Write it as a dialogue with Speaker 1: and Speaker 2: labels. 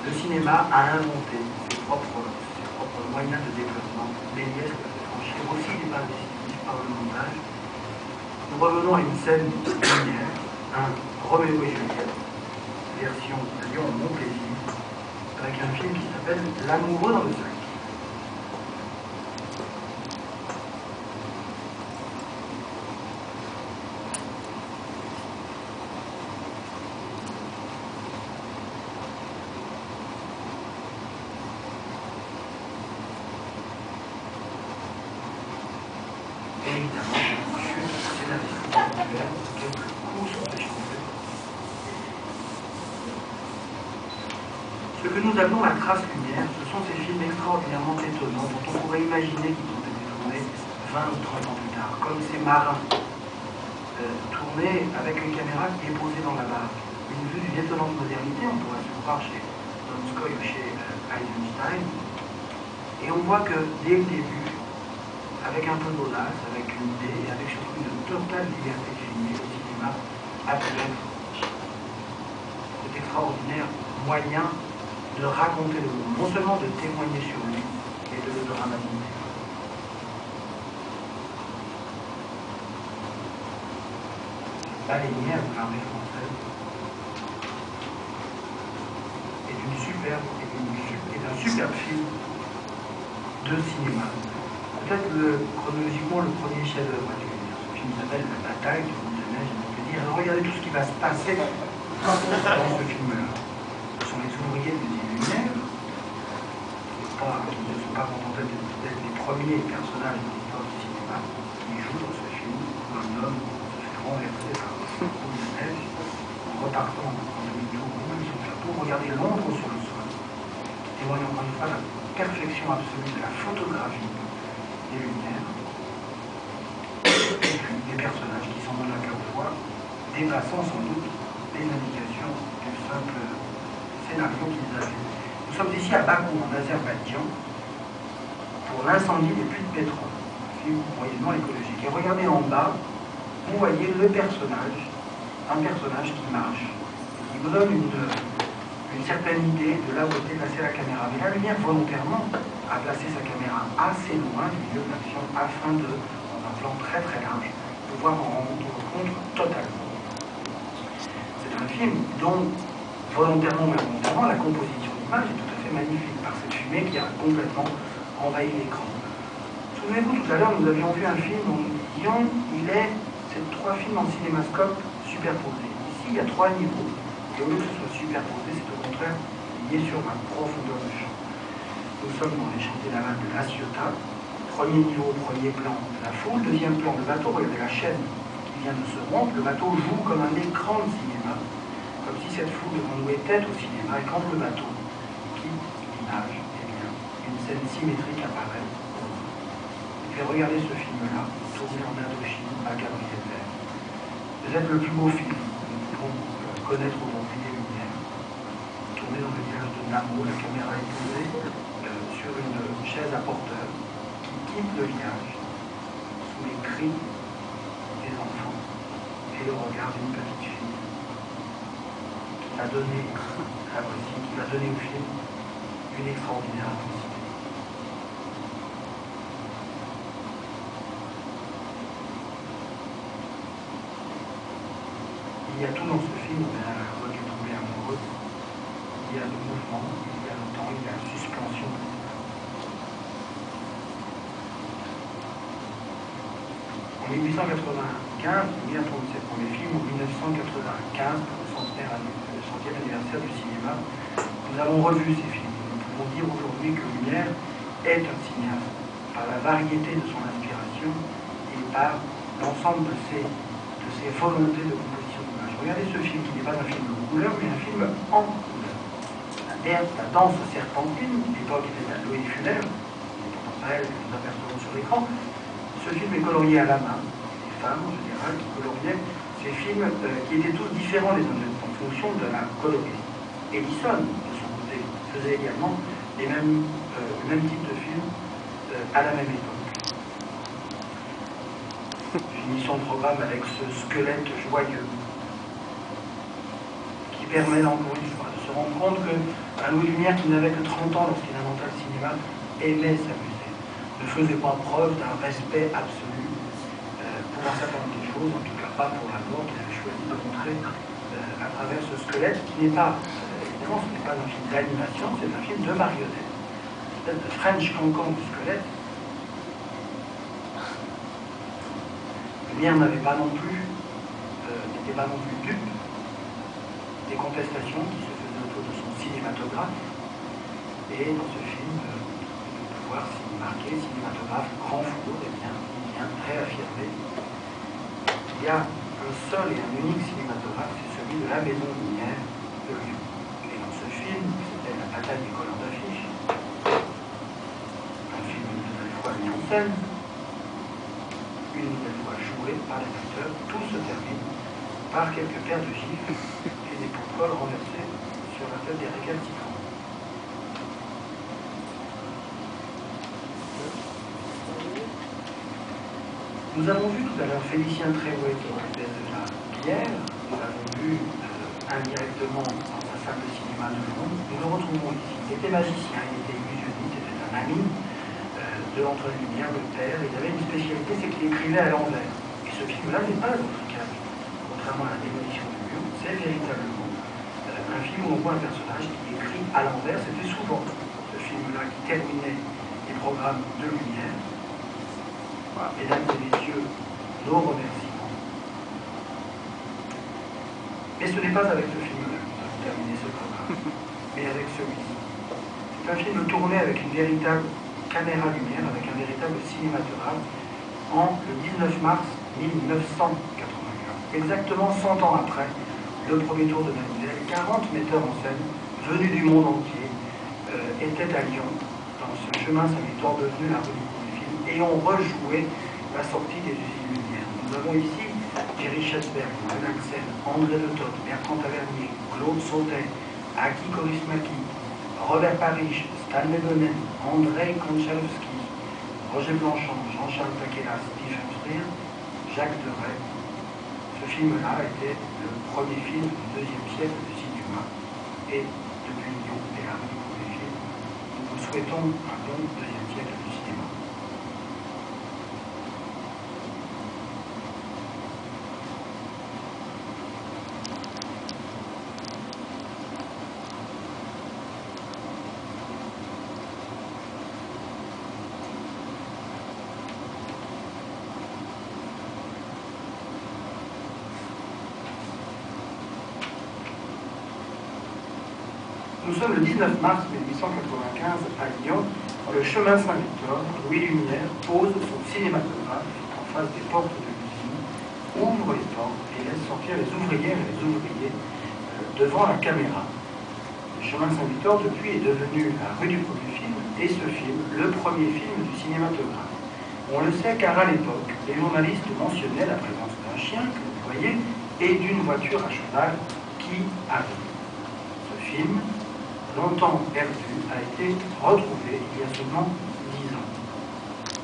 Speaker 1: Le cinéma a inventé ses propres moyens de développement. Les liesses peuvent franchir aussi des pas décisifs par le montage. Nous revenons à une scène lumière, un Roméo et Juliette, version Lyon Mon Plaisir, avec un film qui s'appelle L'amoureux dans le sac. Évidemment, chute scénaristique, quelques coups sont échangés. Ce que nous appelons la trace lumière, ce sont ces films extraordinairement étonnants dont on pourrait imaginer qu'ils ont été tournés 20 ou 30 ans plus tard, comme ces marins tournés avec une caméra qui est posée dans la barque. Une vue d'une étonnante modernité, on pourrait se croire chez Donskoy ou chez Eisenstein, et on voit que dès le début, avec un peu d'audace, avec une idée et avec surtout une totale liberté de filmer, le cinéma a pu être cet extraordinaire moyen de raconter le monde, non seulement de témoigner sur lui, mais de le dramatiser. Baleinière de l'armée française est une superbe et d'un superbe film de cinéma. Peut-être chronologiquement le premier chef-d'œuvre du Lumière. Ce film s'appelle La bataille du Bout de Neige, on peut dire. Regardez tout ce qui va se passer dans ce film-là. Ce sont les ouvriers de l'usine Lumière, qui ne sont pas contentés d'être les premiers personnages de l'histoire du cinéma, qui jouent dans ce film où un homme se fait renverser par un bout de neige en repartant en demi-tour au bout de son chapeau. Regardez l'ombre sur le sol, qui témoigne encore une fois la perfection absolue de la photographie des lumières, et puis des personnages qui s'en donnent à cœur joie, dépassant sans doute les indications du simple scénario qu'ils avaient. Nous sommes ici à Bakou, en Azerbaïdjan, pour l'incendie des puits de pétrole, un film moyennement écologique. Et regardez en bas, vous voyez un personnage qui marche, qui vous donne une certaine idée de là où était placée la caméra. Mais la lumière, volontairement, a placé sa caméra assez loin du milieu de l'action afin de, dans un plan très très large, pouvoir en rendre compte totalement. C'est un film dont, volontairement ou involontairement, la composition d'image est tout à fait magnifique par cette fumée qui a complètement envahi l'écran. Souvenez-vous, tout à l'heure, nous avions vu un film dont nous disions c'est 3 films en cinémascope superposés. Ici, il y a 3 niveaux. Et au lieu que ce soit superposé, c'est au contraire lié sur la profondeur de champ. Nous sommes dans les chantiers navals de La Ciotat. Premier niveau, premier plan, la foule. Deuxième plan, le bateau. Regardez la chaîne qui vient de se rompre. Le bateau joue comme un écran de cinéma, comme si cette foule devant nous était au cinéma. Et quand le bateau quitte l'image, eh bien, une scène symétrique apparaît. Et puis regardez ce film-là, tourné en Indochine, à Gabriel Vert. Peut-être le plus beau film que nous pouvons connaître aujourd'hui des Lumières. Tourné dans le village de Namo, la caméra est posée sur une chaise à porteur qui quitte le village sous les cris des enfants et le regard d'une petite fille qui va donner au film une extraordinaire intensité. Il y a tout dans ce film, on a la voix du tombé amoureux, il y a le mouvement, il y a le temps, il y a la suspension. En 1895, Lumière tourne ses premiers films, en 1995, pour le 100e anniversaire du cinéma, nous avons revu ces films. Nous pouvons dire aujourd'hui que Lumière est un cinéaste, par la variété de son inspiration et par l'ensemble de ses volontés de composition d'image. Regardez ce film qui n'est pas un film de couleur, mais un film en couleur. La danse serpentine, l'époque était à Loé Fuller, c'est pourtant pas elle que nous apercevons sur l'écran. Ce film est colorié à la main, des femmes en général qui coloriaient ces films qui étaient tous différents les uns des autres en fonction de la colorisation. Ellison, de son côté, faisait également le même type de film à la même époque. Finissons le programme avec ce squelette joyeux qui permet encore une fois de se rendre compte qu'un Louis Lumière qui n'avait que 30 ans lorsqu'il inventa le cinéma aimait s'amuser, ne faisait pas preuve d'un respect absolu pour un certain nombre de choses, en tout cas pas pour la mort qu'il avait choisi de montrer à travers ce squelette qui n'est pas, évidemment, ce n'est pas un film d'animation, c'est un film de marionnette. Une espèce de French cancan du squelette. Lumière n'était pas non plus dupe des contestations qui se faisaient autour de son cinématographe. Et dans ce film, on peut voir s'il marquait cinématographe grand four, et bien, il vient réaffirmer qu'il y a un seul et un unique cinématographe, c'est celui de la Maison Lumière de Lyon. Et dans ce film, c'était La bataille des collants d'affiches, un film une nouvelle fois mis en scène, une nouvelle fois joué par les acteurs, tout se termine par quelques paires de gifles et des pourpoles renversés sur la tête des récalcitrants. Nous avons vu tout à l'heure Félicien Tréouet qui occupait de la bière, nous l'avons vu indirectement dans sa salle de cinéma de Londres, nous le retrouvons ici. Il était magicien, il était illusionniste, c'était un ami de Antoine Lumière, le père. Il avait une spécialité, c'est qu'il écrivait à l'envers. Et ce film-là n'est pas africain, contrairement à La démolition du mur, c'est véritablement un film où on voit un personnage qui écrit à l'envers. C'était souvent ce film-là qui terminait les programmes de Lumière. Voilà, mesdames et messieurs, nos remerciements. Mais ce n'est pas avec ce film-là que nous avons terminé ce programme, mais avec celui-ci. C'est un film tourné avec une véritable caméra lumière, avec un véritable cinématographe, le 19 mars 1995. Exactement 100 ans après le premier tour de Mademoiselle, 40 metteurs en scène venus du monde entier étaient à Lyon, dans ce chemin Saint-Victor devenu la rue du Cours du Film, et ont rejoué la sortie des usines Lumière. Nous avons ici Jerry Schesberg, Mme Axel, André Le Todt, Bertrand Tavernier, Claude Sautet, Aki Kaurismäki, Robert Parrish, Stanley Donen, Andrei Konchalowski, Roger Blanchon, Jean-Charles Taquelas, Stephen Freer, Jacques Deray. Ce film-là était le premier film du deuxième siècle du cinéma. Et depuis Lyon et la rue du Cours du Film, nous vous souhaitons un bon deuxième siècle du cinéma. Nous sommes le 19 mars 1895 à Lyon, dans le chemin Saint-Victor. Louis Lumière pose son cinématographe en face des portes de l'usine, ouvre les portes et laisse sortir les ouvrières et les ouvriers devant la caméra. Le chemin Saint-Victor, depuis, est devenu la rue du Cours du Film, et ce film, le premier film du cinématographe. On le sait car à l'époque, les journalistes mentionnaient la présence d'un chien, que vous voyez, et d'une voiture à cheval qui arrive. Ce film, longtemps perdu, a été retrouvé il y a seulement